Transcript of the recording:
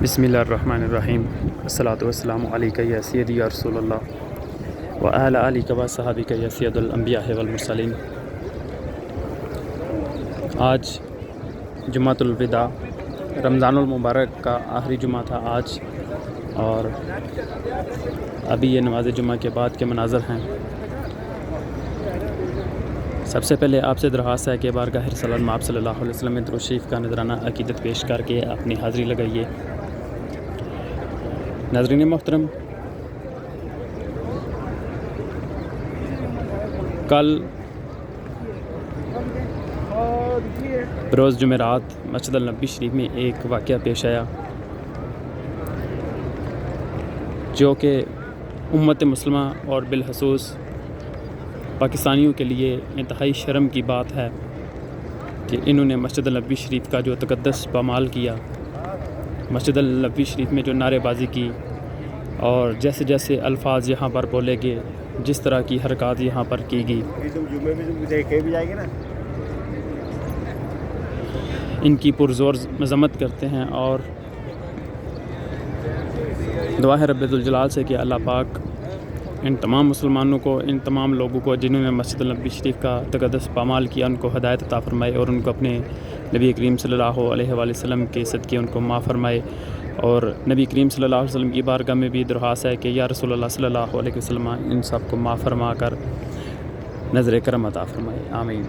بسم اللہ الرحمن الرحیم الصلاۃ والسلام علیک یا سیدی یا رسول اللہ وعلی آلک و صحابک یا سید الانبیاء والمرسلین۔ آج جمعۃ الوداع رمضان المبارک کا آخری جمعہ تھا آج، اور ابھی یہ نماز جمعہ کے بعد کے مناظر ہیں۔ سب سے پہلے آپ سے درخواست ہے کہ بارگاہ رسالت میں آپ صلی اللہ علیہ وسلم میں درود شریف کا نذرانہ عقیدت پیش کر کے اپنی حاضری لگائیے۔ ناظرین محترم، کل بروز جمعرات مسجد النبی شریف میں ایک واقعہ پیش آیا جو کہ امت مسلمہ اور بالخصوص پاکستانیوں کے لیے انتہائی شرم کی بات ہے کہ انہوں نے مسجد النبی شریف کا جو تقدس پامال کیا، مسجد النبی شریف میں جو نعرے بازی کی اور جیسے جیسے الفاظ یہاں پر بولے گئے، جس طرح کی حرکات یہاں پر کی گئی، ان کی پرزور مذمت کرتے ہیں اور دعا ہے رب ذوالجلال سے کہ اللہ پاک ان تمام مسلمانوں کو، ان تمام لوگوں کو جنہوں نے مسجد النبی شریف کا تقدس پامال کیا، ان کو ہدایت عطا فرمائے اور ان کو اپنے نبی کریم صلی اللہ علیہ وآلہ وسلم کے صدقے ان کو معاف فرمائے۔ اور نبی کریم صلی اللہ علیہ وسلم کی بارگاہ میں بھی درخواست ہے کہ یا رسول اللہ صلی اللہ علیہ وسلم ان سب کو معاف فرما کر نظر کرم عطا فرمائے، آمین۔